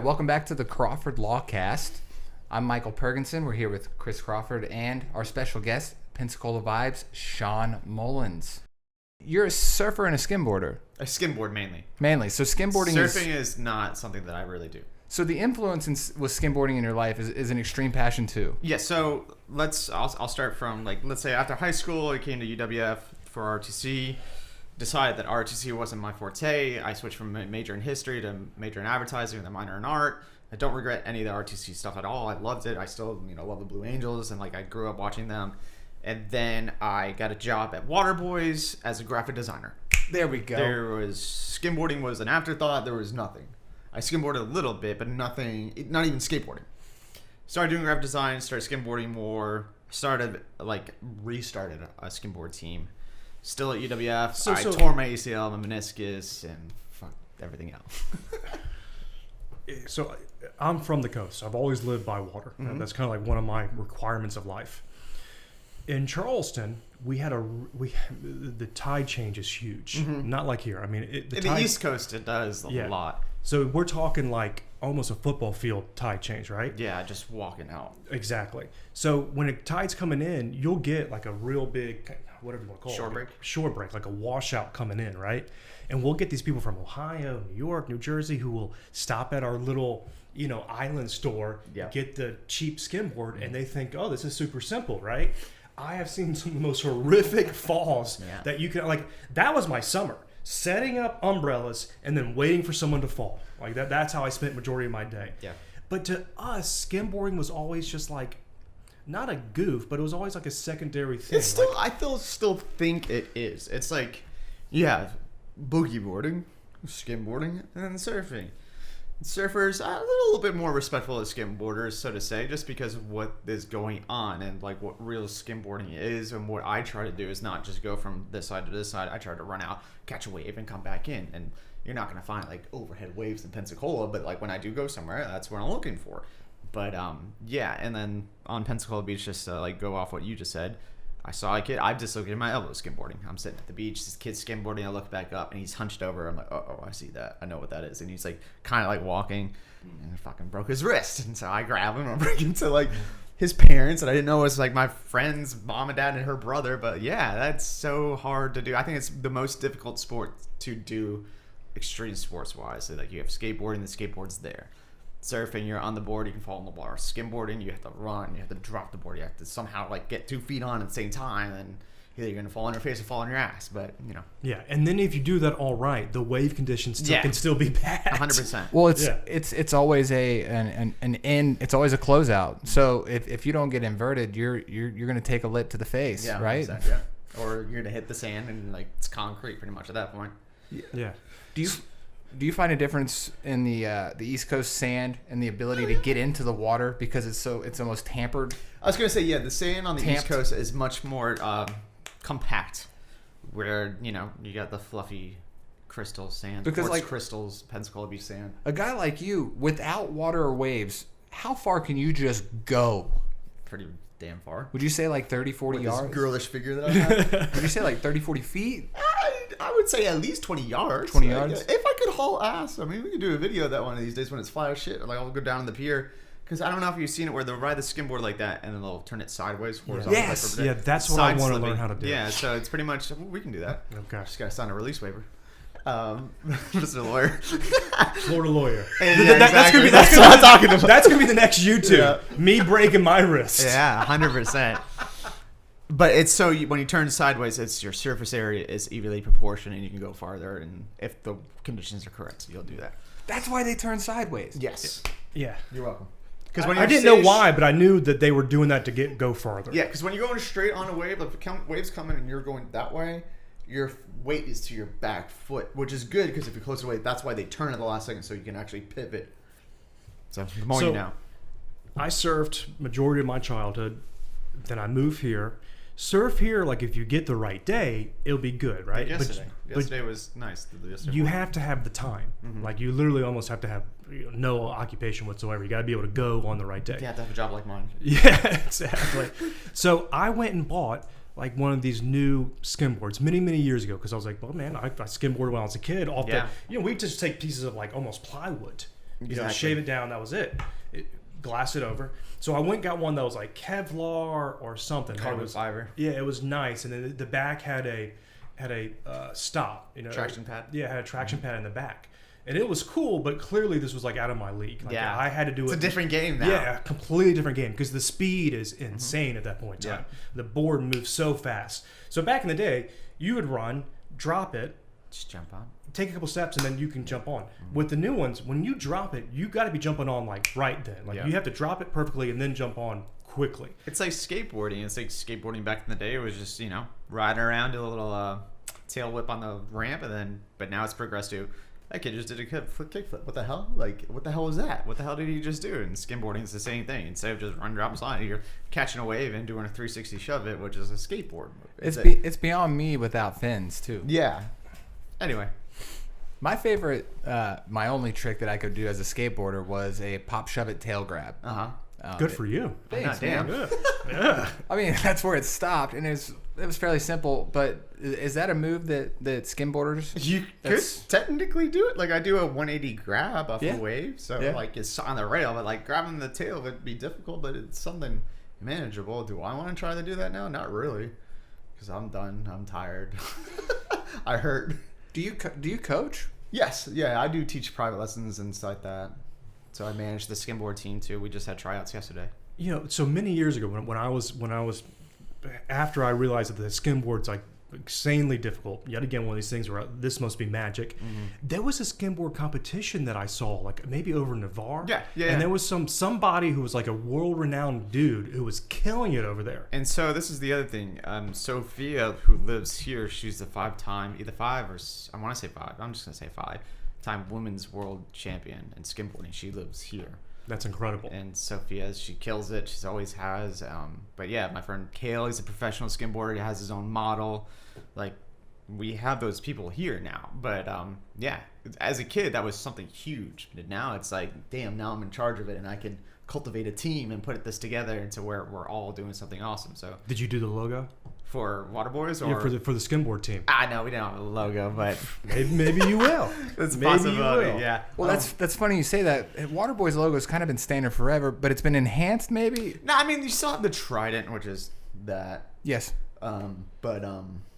Welcome back to the Crawford Lawcast. I'm Michael Perkinson. We're here with Chris Crawford and our special guest, Pensacola Vibes, Sean Mullins. You're a surfer and a skimboarder. I skimboard mainly. Mainly. So skimboarding Surfing is not something that I really do. So the influence with skimboarding in your life is an extreme passion too. Yeah, so I'll start from, let's say after high school, I came to UWF for ROTC. Decided that ROTC wasn't my forte. I switched from major in history to major in advertising and a minor in art. I don't regret any of the ROTC stuff at all. I loved it. I still, love the Blue Angels, and I grew up watching them. And then I got a job at Waterboys as a graphic designer. There we go. Skimboarding was an afterthought. There was nothing. I skimboarded a little bit, but nothing, not even skateboarding. Started doing graphic design, started skimboarding more, restarted a skimboard team. Still at UWF. I tore my ACL, my meniscus, and fuck everything else. So I'm from the coast. I've always lived by water. Mm-hmm. That's kind of like one of my requirements of life. In Charleston, the tide change is huge. Mm-hmm. Not like here. I mean, the East Coast, it does a lot. So we're talking like almost a football field tide change, right? Yeah, just walking out. Exactly. So when a tide's coming in, you'll get like a real big, whatever you want to call it. Shore break, like a washout coming in, right? And we'll get these people from Ohio, New York, New Jersey who will stop at our little, island store, get the cheap skimboard, and they think, oh, this is super simple, right? I have seen some of the most horrific falls that you can, that was my summer. Setting up umbrellas and then waiting for someone to fall. Like that's how I spent majority of my day. Yeah. But to us, skimboarding was always just not a goof, but it was always like a secondary thing. It's still, I still think it is. It's like you have boogie boarding, skimboarding, and then surfing. Surfers are a little bit more respectful of skimboarders, so to say, just because of what is going on and what real skimboarding is. And what I try to do is not just go from this side to this side. I try to run out, catch a wave, and come back in. And you're not going to find overhead waves in Pensacola, but when I do go somewhere, that's what I'm looking for. But and then on Pensacola Beach, just to go off what you just said, I saw a kid. I've dislocated my elbow skimboarding. I'm sitting at the beach. This kid's skimboarding. I look back up, and he's hunched over. I'm like, oh, I see that. I know what that is. And he's kind of walking, and I fucking broke his wrist. And so I grab him and bring him to his parents. And I didn't know it was my friend's mom and dad and her brother. But yeah, that's so hard to do. I think it's the most difficult sport to do, extreme sports wise. So you have skateboarding. The skateboard's there. Surfing, you're on the board, you can fall in the water. Skimboarding, you have to run, you have to drop the board, you have to somehow get 2 feet on at the same time, and either you're gonna fall on your face or fall on your ass. But Yeah, and then if you do that all right, the wave conditions can still be bad. 100%. Well, it's always an end. It's always a closeout. So if you don't get inverted, you're gonna take a lip to the face, right? Yeah. Or you're gonna hit the sand and it's concrete pretty much at that point. Yeah. Do you find a difference in the East Coast sand and the ability to get into the water because it's almost tampered? I was gonna say the sand on the East Coast is much more compact, where you got the fluffy crystal sand. Because crystals, Pensacola Beach sand. A guy like you, without water or waves, how far can you just go? Pretty damn far. Would you say 30, 40 yards? This girlish figure that I have. Would you say 30, 40 feet? I would say at least 20 yards. 20 yards? If I could haul ass. I mean, we could do a video of that one of these days when it's fly as shit. I'll go down to the pier. Because I don't know if you've seen it where they'll ride the skimboard like that and then they'll turn it sideways. Horizontally. Yes. Yeah, that's what I want to learn how to do. Yeah, so it's pretty much, we can do that. Okay. Just got to sign a release waiver. Mr. Lawyer. Florida lawyer. That's what I'm talking about. That's going to be the next YouTube. Me breaking my wrist. Yeah, 100%. But it's so when you turn sideways, it's your surface area is evenly proportioned, and you can go farther. And if the conditions are correct, you'll do that. That's why they turn sideways. Yes. Yeah. You're welcome. Because I didn't know why, but I knew that they were doing that to go farther. Yeah, because when you're going straight on a wave, if the wave's coming and you're going that way, your weight is to your back foot, which is good because if you're close to the wave, that's why they turn at the last second so you can actually pivot. So the more you know. I surfed majority of my childhood. Then I moved here. Surf here, if you get the right day, it'll be good, right? Yesterday was nice. You have to have the time. Mm-hmm. You literally almost have to have no occupation whatsoever. You got to be able to go on the right day. You have to have a job like mine. Yeah, exactly. So I went and bought one of these new skimboards many years ago because I was like, well, man, I skimboarded when I was a kid. We just take pieces of almost plywood Exactly. shave it down. That was it. Glass it over. So I went and got one that was like Kevlar or something. Carbon fiber. Yeah, it was nice, and then the back had a stop. Traction pad. Yeah, it had a traction pad in the back. And it was cool, but clearly this was like out of my league. Like, Yeah. I had to do It's a different game now. Yeah, completely different game because the speed is insane at that point in time. The board moves so fast. So back in the day, you would run, drop it, Just jump on. take a couple steps, and then you can jump on. With the new ones, when you drop it, you got to be jumping on like right then. Like you have to drop it perfectly and then jump on quickly. It's like skateboarding. It's like skateboarding back in the day. It was just, riding around, do a little tail whip on the ramp, but now it's progressed to, that kid just did a kickflip. What the hell? Like, what the hell was that? What the hell did he just do? And skimboarding is the same thing. Instead of just run, drop, slide, you're catching a wave and doing a 360 shove it, which is a skateboard. It's beyond me without fins too. Yeah. Anyway. My favorite, my only trick that I could do as a skateboarder was a pop shove it tail grab. Good for you. Thanks, damn. man. I mean, that's where it stopped, and it was fairly simple. But is that a move that skimboarders? You could technically do it. Like, I do a 180 grab off a wave, so like it's on the rail, but like grabbing the tail would be difficult, but it's something manageable. Do I want to try to do that now? Not really, because I'm done. I'm tired. I hurt. Do you coach? Yes, yeah, I do teach private lessons and stuff like that. So I manage the skimboard team too. We just had tryouts yesterday. So many years ago, when I was after I realized that the skimboard's like insanely difficult. Yet again, one of these things where this must be magic. There was a skimboard competition that I saw, like maybe over in Navarre. Yeah. And there was somebody who was like a world-renowned dude who was killing it over there. And so this is the other thing. Sophia, who lives here, she's the I want to say 5. I'm just gonna say 5-time women's world champion in skimboarding. She lives here. That's incredible. And Sophia, she kills it. She always has. But yeah, my friend Kale, he's a professional skimboarder. He has his own model. Like, we have those people here now. But yeah, as a kid, that was something huge. But now it's like, damn, now I'm in charge of it, and I can cultivate a team and put this together into where we're all doing something awesome. So did you do the logo for Waterboys or for the skimboard team? No, we don't have a logo, but maybe you will. That's a maybe possibility. you will. Yeah. Well, that's funny you say that. Waterboy's logo has kind of been standard forever, but it's been enhanced, maybe. No, I mean, you still have the trident, which is that. Yes. But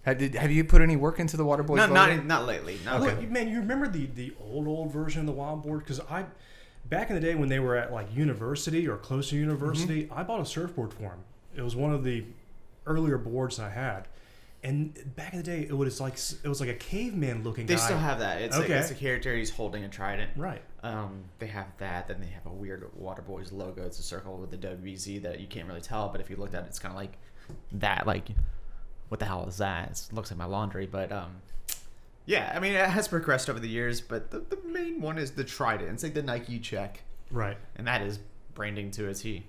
have you put any work into the Waterboys logo? Not lately. No. Okay. Look, man, you remember the old version of the wild board? Because back in the day when they were at like university or close to university, I bought a surfboard for them. It was one of the earlier boards I had, and back in the day it was like a caveman looking guy. They still have that. It's okay. Like, it's a character, he's holding a trident. Right. They have that. Then they have a weird Waterboys logo. It's a circle with the WBZ that you can't really tell, but if you looked at it, it's kind of like that. Like, what the hell is that? It looks like my laundry, but yeah, I mean, it has progressed over the years, but the main one is the trident. It's like the Nike check. Right. And that is branding to a T.